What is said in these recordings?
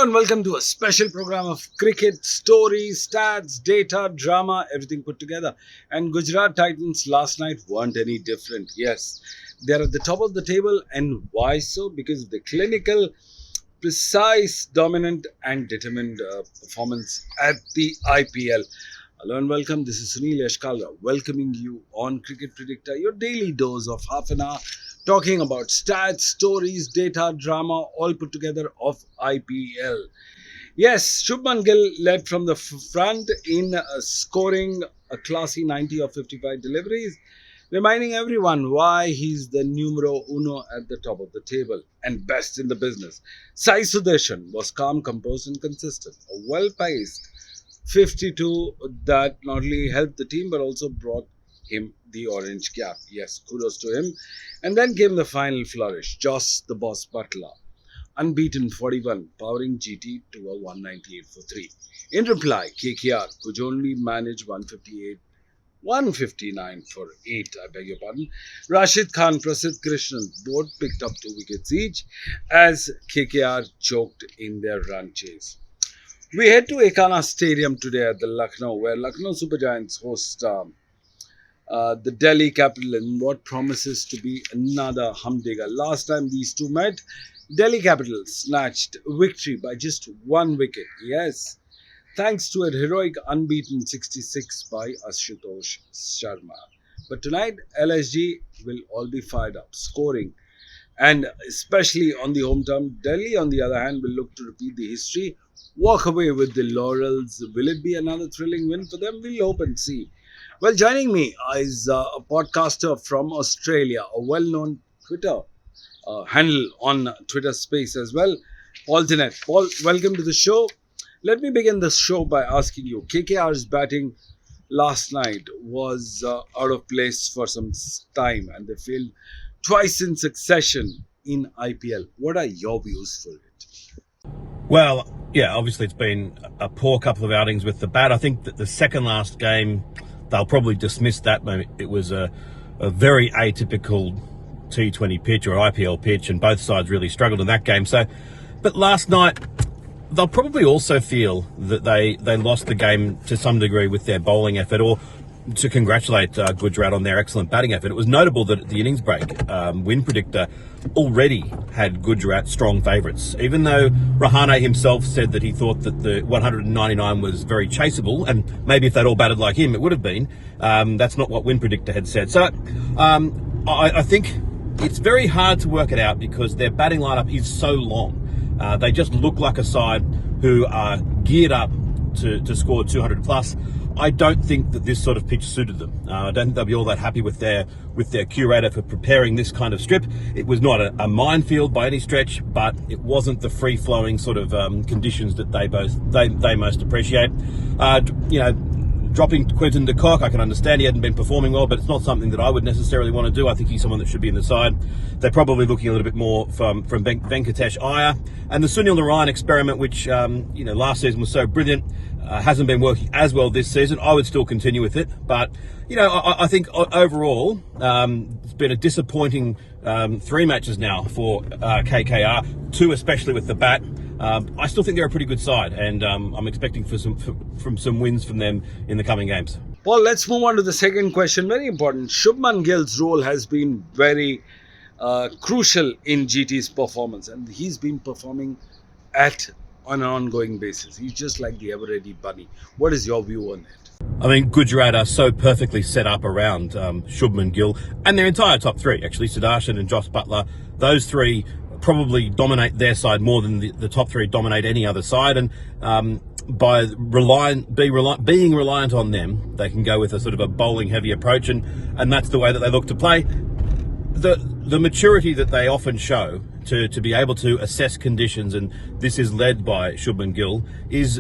Hello and welcome to a special program of cricket, stories, stats, data, drama, everything put together. And Gujarat Titans last night weren't any different. Yes, they're at the top of the table. And why so? Because of the clinical, precise, dominant and determined performance at the IPL. Hello and welcome. This is Sunil Yashkalra welcoming you on Cricket Predicta, your daily dose of half an hour talking about stats, stories, data, drama, all put together of IPL. Yes, Shubman Gill led from the front in scoring a classy 90 of 55 deliveries, reminding everyone why he's the numero uno at the top of the table and best in the business. Sai Sudarshan was calm, composed and consistent. A well-paced 52 that not only helped the team but also brought him the orange cap. Yes, kudos to him. And then came the final flourish. Joss the Boss Butler, unbeaten 41, powering GT to a 198 for 3. In reply, KKR could only manage 159 for 8, I beg your pardon. Rashid Khan, Prasidh Krishnan both picked up 2 wickets each as KKR choked in their run chase. We head to Ekana Stadium today at the Lucknow, where Lucknow Super Giants host the Delhi Capital in what promises to be another humdinger. Last time these two met, Delhi Capital snatched victory by just 1 wicket. Yes, thanks to a heroic unbeaten 66 by Ashutosh Sharma. But tonight, LSG will all be fired up, scoring. And especially on the home turf, Delhi, on the other hand, will look to repeat the history, walk away with the laurels. Will it be another thrilling win for them? We'll hope and see. Well, joining me is a podcaster from Australia, a well-known Twitter handle on Twitter Space as well, Paul Tinnett. Paul, welcome to the show. Let me begin the show by asking you, KKR's batting last night was out of place for some time and they failed twice in succession in IPL. What are your views for it? Well, yeah, obviously it's been a poor couple of outings with the bat. I think that the second last game, they'll probably dismiss that. It was a very atypical T20 pitch or IPL pitch, and both sides really struggled in that game. But last night, they'll probably also feel that they lost the game to some degree with their bowling effort, or to congratulate Gujarat on their excellent batting effort. It was notable that at the innings break, Win Predictor already had Gujarat strong favourites. Even though Rahane himself said that he thought that the 199 was very chaseable, and maybe if they'd all batted like him, it would have been. That's not what Win Predictor had said. So I think it's very hard to work it out because their batting lineup is so long. They just look like a side who are geared up to score 200 plus. I don't think that this sort of pitch suited them. I don't think they'll be all that happy with their curator for preparing this kind of strip. It was not a minefield by any stretch, but it wasn't the free-flowing sort of conditions that they most appreciate. Dropping Quinton de Kock, I can understand he hadn't been performing well, but it's not something that I would necessarily want to do. I think he's someone that should be in the side. They're probably looking a little bit more from Venkatesh Iyer. And the Sunil Narine experiment, which last season was so brilliant, hasn't been working as well this season. I would still continue with it. But, I think overall, it's been a disappointing 3 matches now for KKR, 2 especially with the bat. I still think they're a pretty good side, and I'm expecting some wins from them in the coming games. Paul, let's move on to the second question. Very important. Shubman Gill's role has been very crucial in GT's performance, and he's been performing on an ongoing basis. He's just like the ever-ready bunny. What is your view on it? I mean, Gujarat are so perfectly set up around Shubman Gill and their entire top 3, actually, Sudarshan and Joss Butler. Those 3 probably dominate their side more than the top 3 dominate any other side, and by being reliant on them, they can go with a sort of a bowling heavy approach, and that's the way that they look to play. The maturity that they often show to be able to assess conditions, and this is led by Shubman Gill, is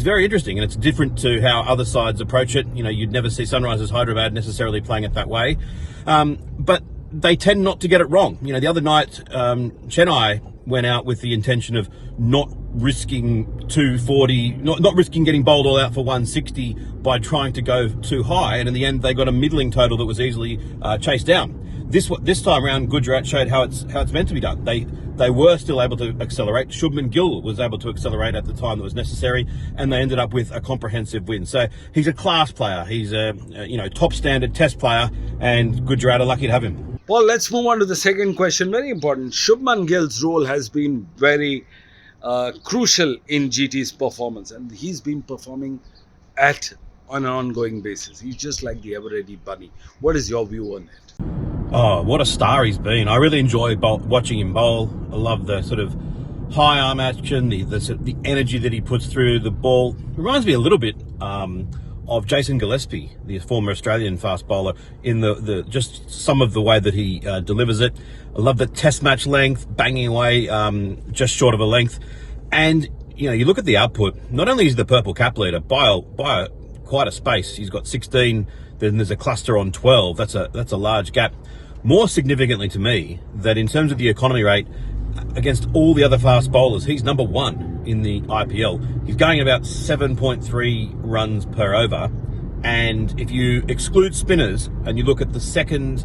very interesting, and it's different to how other sides approach it. You'd never see Sunrisers Hyderabad necessarily playing it that way, but they tend not to get it wrong. The other night, Chennai went out with the intention of not risking 240, not risking getting bowled all out for 160 by trying to go too high, and in the end they got a middling total that was easily chased down. This time around, Gujarat showed how it's meant to be done. They they were still able to accelerate. Shubman Gill was able to accelerate at the time that was necessary, and they ended up with a comprehensive win. So he's a class player. He's a top standard test player, and Gujarat are lucky to have him. Paul, let's move on to the second question. Very important. Shubman Gill's role has been very crucial in GT's performance, and he's been performing at on an ongoing basis. He's just like the ever-ready bunny. What is your view on it? Oh, what a star he's been. I really enjoy watching him bowl. I love the sort of high arm action, the energy that he puts through the ball. Reminds me a little bit of Jason Gillespie, the former Australian fast bowler, in the just some of the way that he delivers it. I love the test match length, banging away just short of a length. And, you look at the output, not only is the purple cap leader by quite a space. He's got 16, then there's a cluster on 12. That's a large gap. More significantly to me, that in terms of the economy rate, against all the other fast bowlers, he's number one in the IPL. He's going about 7.3 runs per over. And if you exclude spinners and you look at the second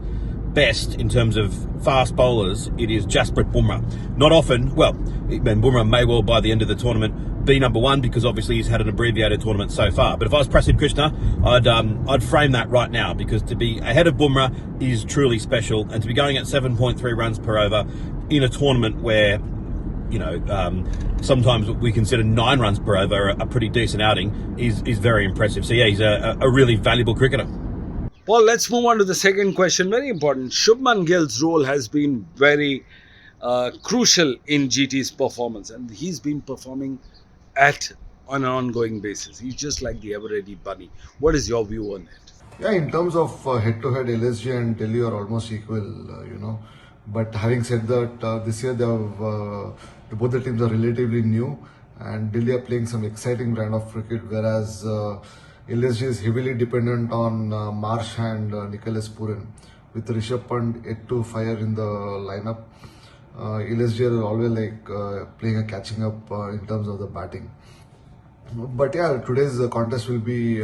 best in terms of fast bowlers, it is Jasprit Bumrah. Not often, well, Bumrah may well by the end of the tournament be number one because obviously he's had an abbreviated tournament so far. But if I was Prasidh Krishna, I'd frame that right now, because to be ahead of Bumrah is truly special, and to be going at 7.3 runs per over in a tournament where sometimes we consider 9 runs per over a pretty decent outing is very impressive. So yeah, he's a really valuable cricketer. Paul, let's move on to the second question. Very important. Shubman Gill's role has been very crucial in GT's performance, and he's been performing on an ongoing basis. He's just like the ever-ready bunny. What is your view on it? Yeah, in terms of head-to-head, LSG and Delhi are almost equal, But having said that, this year both the teams are relatively new, and Delhi are playing some exciting brand of cricket, whereas LSG is heavily dependent on Marsh and Nicholas Puran. With Rishabh Pant yet to fire in the lineup, LSG are always playing a catching up in terms of the batting. But yeah, today's contest will be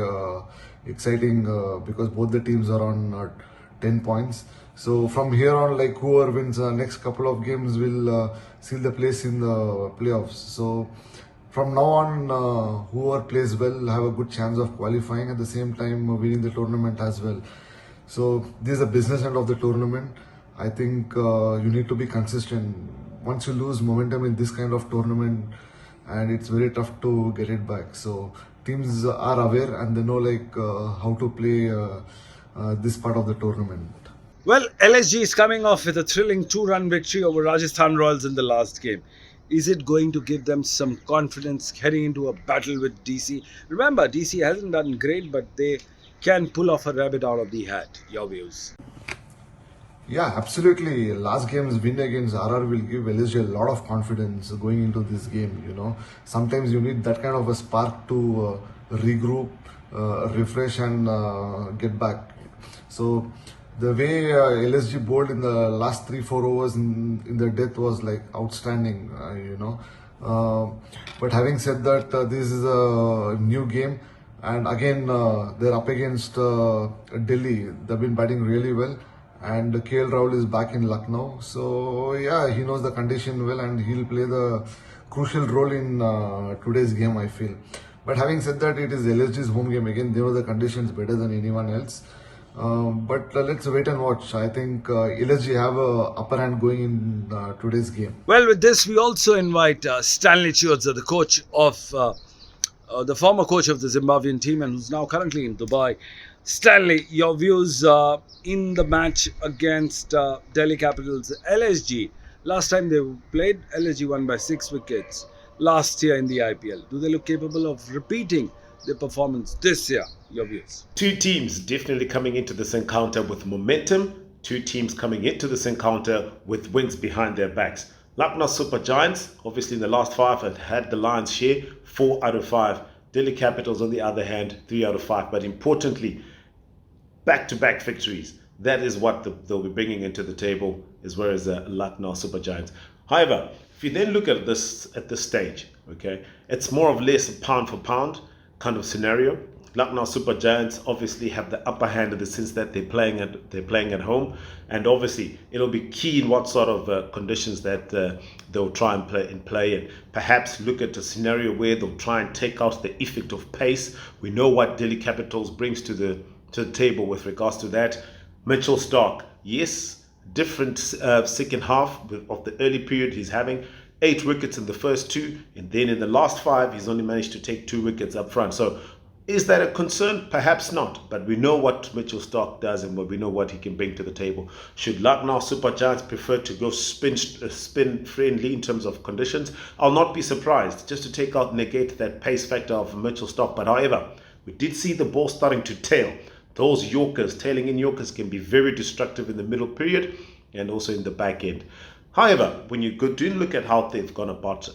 exciting because both the teams are on 10 points. So from here on, whoever wins the next couple of games will seal the place in the playoffs. So from now on, whoever plays well have a good chance of qualifying, at the same time winning the tournament as well. So this is the business end of the tournament. I think you need to be consistent. Once you lose momentum in this kind of tournament, and it's very tough to get it back. So teams are aware and they know how to play this part of the tournament. Well, LSG is coming off with a thrilling 2-run victory over Rajasthan Royals in the last game. Is it going to give them some confidence heading into a battle with DC? Remember, DC hasn't done great, but they can pull off a rabbit out of the hat. Your views? Yeah, absolutely. Last game's win against RR will give LSG a lot of confidence going into this game. Sometimes you need that kind of a spark to regroup, refresh and get back. So the way LSG bowled in the last 3-4 overs in their death was outstanding, But having said that, this is a new game, and again they're up against Delhi. They've been batting really well, and KL Rahul is back in Lucknow. So yeah, he knows the condition well, and he'll play the crucial role in today's game, I feel. But having said that, it is LSG's home game. Again, they know the conditions better than anyone else. But let's wait and watch. I think LSG have a upper hand going in today's game. Well, with this, we also invite Stanley Chiozza, the coach of the former coach of the Zimbabwean team and who's now currently in Dubai. Stanley, your views in the match against Delhi Capitals. LSG, last time they played, LSG won by 6 wickets last year in the IPL. Do they look capable of repeating their performance this year? Your views? Two teams definitely coming into this encounter with momentum. Two teams coming into this encounter with wins behind their backs. Lucknow Super Giants, obviously in the last 5, have had the lion's share, 4 out of 5. Delhi Capitals, on the other hand, 3 out of 5. But importantly, back-to-back victories. That is what they'll be bringing into the table, as well as Lucknow Super Giants. However, if you then look at this stage, okay, it's more or less a pound for pound kind of scenario. Lucknow Super Giants obviously have the upper hand in the sense that they're playing at home, and obviously it'll be key in what sort of conditions that they'll try and play and perhaps look at a scenario where they'll try and take out the effect of pace. We know what Delhi Capitals brings to the table with regards to that. Mitchell Stark, yes, different second half of the early period. He's having 8 wickets in the first two, and then in the last 5 he's only managed to take 2 wickets up front. So is that a concern? Perhaps not, but we know what Mitchell Stark does and we know what he can bring to the table. Should Lucknow Super Giants prefer to go spin friendly in terms of conditions, I'll not be surprised, just to negate that pace factor of Mitchell Stark. But however, we did see the ball starting to tail. Those tailing in Yorkers can be very destructive in the middle period and also in the back end. However, when you do look at how they've gone about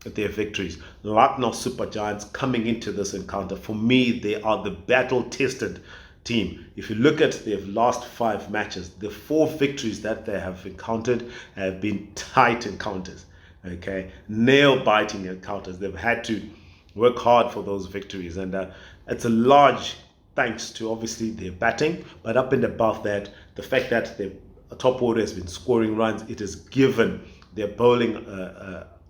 their victories, Lucknow Super Giants coming into this encounter, for me, they are the battle-tested team. If you look at their last 5 matches, the 4 victories that they have encountered have been tight encounters, okay, nail-biting encounters. They've had to work hard for those victories, and it's a large thanks to obviously their batting, but up and above that, the fact that their top order has been scoring runs, it has given their bowling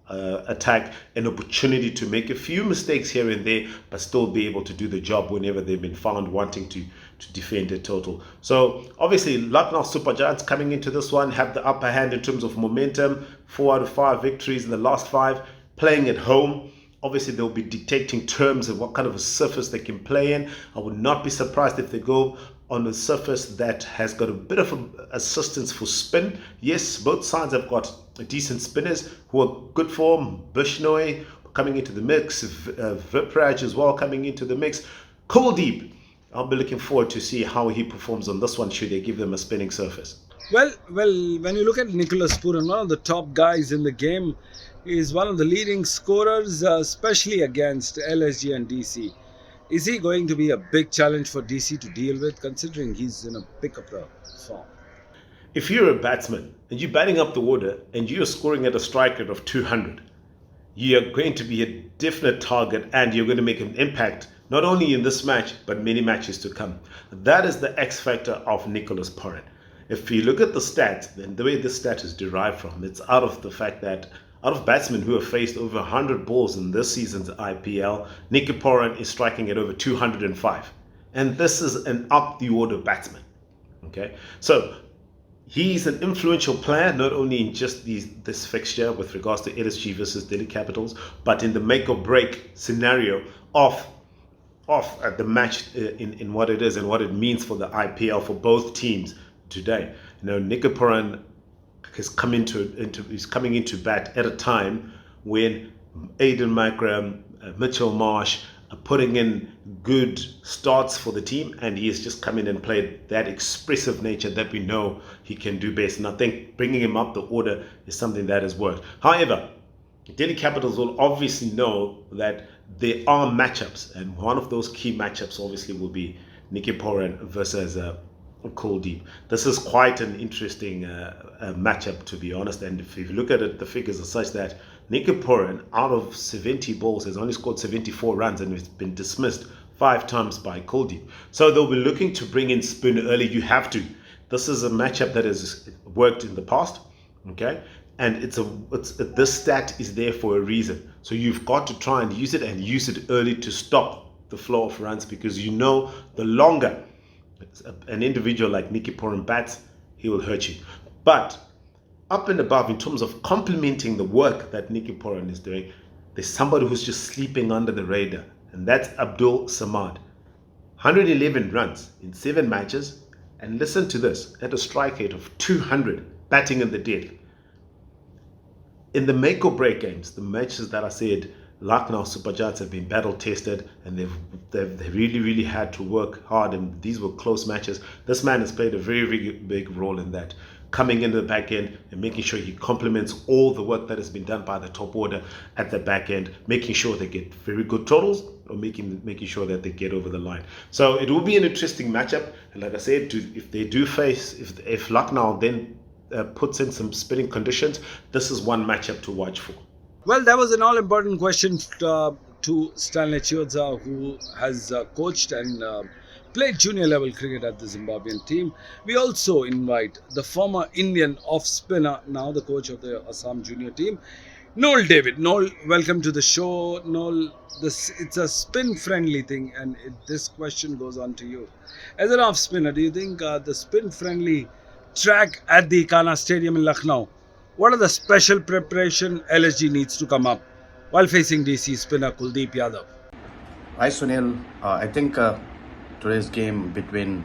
attack an opportunity to make a few mistakes here and there, but still be able to do the job whenever they've been found wanting to defend a total. So obviously Lucknow Super Giants coming into this one have the upper hand in terms of momentum. 4 out of 5 victories in the last 5, playing at home. Obviously, they'll be dictating terms of what kind of a surface they can play in. I would not be surprised if they go on a surface that has got a bit of assistance for spin. Yes, both sides have got decent spinners who are good form. Bishnoi coming into the mix, Vipraj as well coming into the mix. Kuldeep, I'll be looking forward to see how he performs on this one should they give them a spinning surface. Well, when you look at Nicholas Puran, one of the top guys in the game, is one of the leading scorers, especially against LSG and DC. Is he going to be a big challenge for DC to deal with, considering he's in a pick of the form? If you're a batsman and you're batting up the order and you're scoring at a strike rate of 200, you're going to be a definite target and you're going to make an impact not only in this match but many matches to come. That is the X factor of Nicholas Puran. If you look at the stats, then the way this stat is derived from, it's out of the fact that out of batsmen who have faced over 100 balls in this season's IPL, Nicky Puran is striking at over 205. And this is an up-the-order batsman. Okay, so he's an influential player, not only in just this fixture with regards to LSG versus Delhi Capitals, but in the make-or-break scenario of the match in what it is and what it means for the IPL for both teams today. Nicky Puran is coming into bat at a time when Aiden Makram, Mitchell Marsh are putting in good starts for the team, and he has just come in and played that expressive nature that we know he can do best. And I think bringing him up the order is something that has worked. However, Delhi Capitals will obviously know that there are matchups, and one of those key matchups obviously will be Nicky Puran versus Kuldeep. This is quite an interesting matchup, to be honest. And if you look at it, the figures are such that Nicky Puran, out of 70 balls, has only scored 74 runs and has been dismissed 5 times by Kuldeep. So they'll be looking to bring in spin early. You have to. This is a matchup that has worked in the past, okay? And this stat is there for a reason. So you've got to try and use it early to stop the flow of runs, because the longer an individual like Nicky Puran bats, he will hurt you. But up and above, in terms of complementing the work that Nicky Puran is doing, there's somebody who's just sleeping under the radar, and that's Abdul Samad. 111 runs in 7 matches, and listen to this, at a strike rate of 200, batting in the dead. In the make or break games, the matches that I said Lucknow Super Giants have been battle tested, and they've really had to work hard, and these were close matches. This man has played a very big role in that, coming into the back end and making sure he complements all the work that has been done by the top order at the back end, making sure they get very good totals, or making sure that they get over the line. So it will be an interesting matchup, and like I said, if Lucknow then puts in some spinning conditions, this is one matchup to watch for. Well, that was an all-important question to Stanley Chiozza, who has coached and played junior level cricket at the Zimbabwean team. We also invite the former Indian off spinner, now the coach of the Assam junior team, Noel David. Noel, welcome to the show. Noel, it's a spin friendly thing, and this question goes on to you. As an off spinner, do you think the spin friendly track at the Ikana Stadium in Lucknow, what are the special preparation LSG needs to come up while facing DC spinner Kuldeep Yadav? Hi Sunil, I think today's game between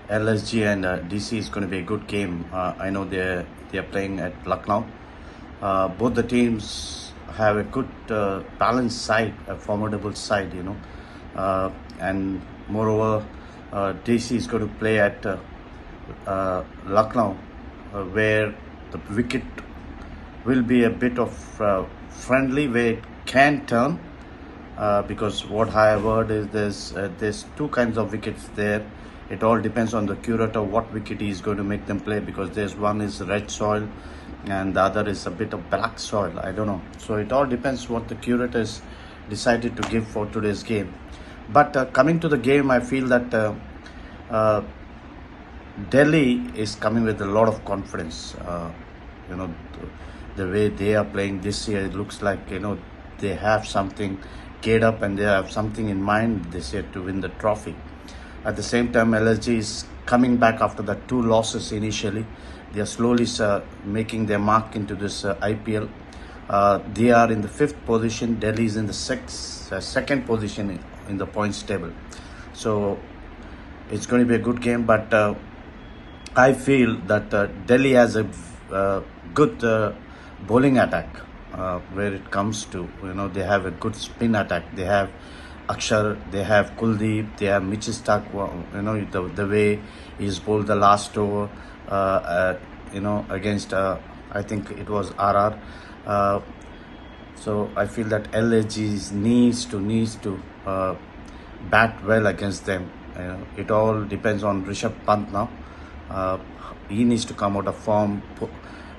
LSG and DC is going to be a good game. I know they're playing at Lucknow. Both the teams have a good balanced side, a formidable side, and moreover, DC is going to play at Lucknow, where the wicket will be a bit of friendly, where it can turn. Because what I have heard is there's two kinds of wickets there. It all depends on the curator what wicket he is going to make them play, because there's one is red soil and the other is a bit of black soil. I don't know. So it all depends what the curators decided to give for today's game. But coming to the game, I feel that Delhi is coming with a lot of confidence. You know, the way they are playing this year, it looks like they have something geared up and they have something in mind this year to win the trophy. At the same time, LSG is coming back after the two losses initially. They are slowly making their mark into this IPL. They are in the 5th position. Delhi is in the 2nd position in the points table. So it's going to be a good game. But I feel that Delhi has a good bowling attack. Where it comes to, they have a good spin attack. They have Akshar, they have Kuldeep, they have Mitchell Stark. The way he's bowled the last over, against I think it was RR. So I feel that LSG needs to bat well against them. It all depends on Rishabh Pant now. He needs to come out of form.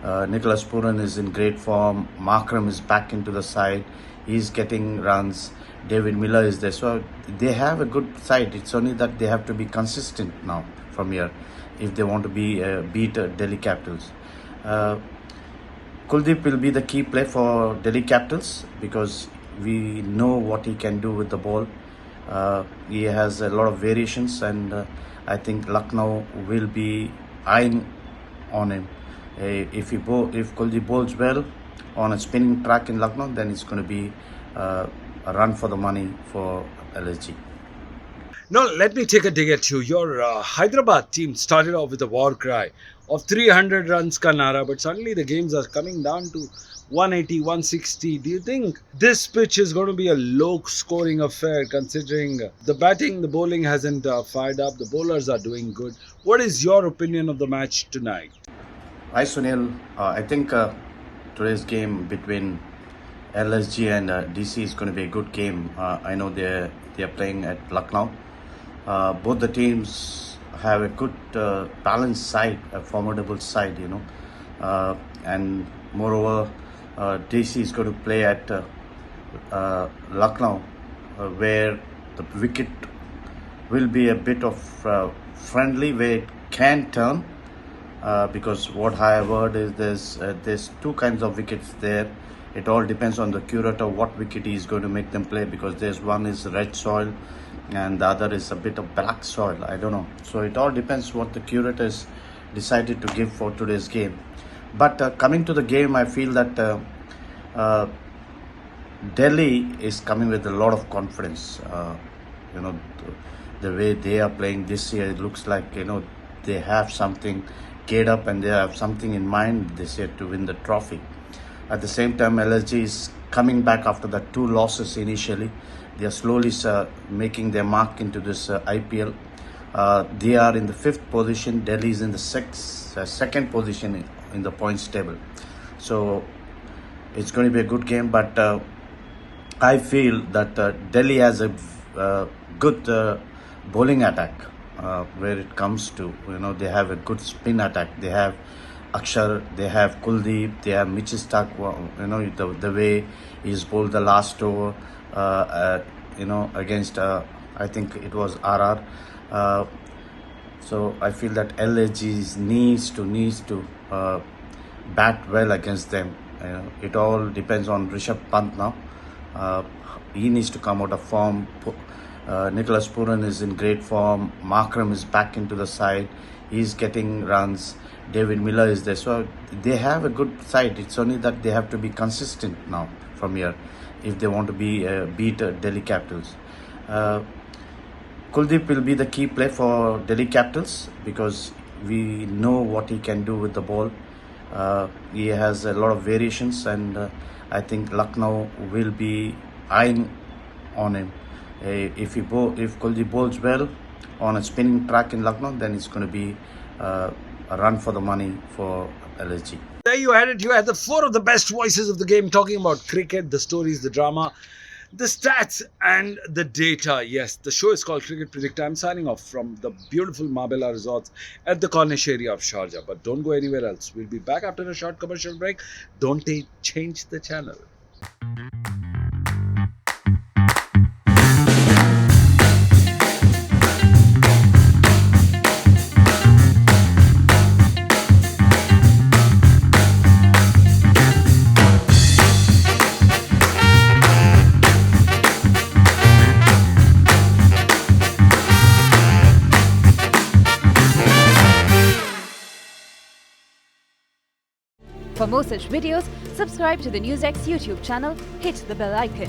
Nicholas Puran is in great form. Markram is back into the side. He's getting runs. David Miller is there. So they have a good side. It's only that they have to be consistent now from here if they want to beat Delhi Capitals. Kuldeep will be the key play for Delhi Capitals because we know what he can do with the ball. He has a lot of variations, and I think Lucknow will be eyeing on him. If Kuldeep bowls well on a spinning track in Lucknow, then it's going to be a run for the money for LSG. Now, let me take a dig at you. Your Hyderabad team started off with a war cry of 300 runs ka nara, but suddenly the games are coming down to 180, 160. Do you think this pitch is going to be a low scoring affair, considering the batting, the bowling hasn't fired up, the bowlers are doing good? What is your opinion of the match tonight? Hi Sunil, I think today's game between LSG and DC is going to be a good game. I know they're playing at Lucknow. Both the teams have a good balanced side, a formidable side, and moreover, DC is going to play at Lucknow, where the wicket will be a bit of friendly, where it can turn. Because what I have heard is there's two kinds of wickets there. It all depends on the curator what wicket he is going to make them play, because there's one is red soil and the other is a bit of black soil. I don't know. So it all depends what the curators decided to give for today's game. But coming to the game, I feel that Delhi is coming with a lot of confidence. The way they are playing this year, it looks like they have something geared up and they have something in mind this year to win the trophy. At the same time, LSG is coming back after the two losses initially. They are slowly making their mark into this IPL. They are in the 5th position. Delhi is in the 2nd position in the points table. So it's going to be a good game. But I feel that Delhi has a good bowling attack. Where it comes to, they have a good spin attack. They have Akshar, they have Kuldeep, they have Mitchell Stark. The way he's bowled the last over, against I think it was RR. So I feel that LSG needs to bat well against them. It all depends on Rishabh Pant now. He needs to come out of form. Nicholas Puran is in great form. Markram is back into the side. He's getting runs. David Miller is there. So they have a good side. It's only that they have to be consistent now from here if they want to beat Delhi Capitals. Kuldeep will be the key play for Delhi Capitals because we know what he can do with the ball. He has a lot of variations, and I think Lucknow will be eyeing on him. If Kuldeep bowls well on a spinning track in Lucknow, then it's going to be a run for the money for LSG. There you had it. You had the four of the best voices of the game talking about cricket, the stories, the drama, the stats, and the data. Yes, the show is called Cricket Predicta. I'm signing off from the beautiful Marbella Resorts at the Cornish area of Sharjah. But don't go anywhere else. We'll be back after a short commercial break. Don't change the channel. For more such videos, subscribe to the Newsx YouTube channel, hit the bell icon.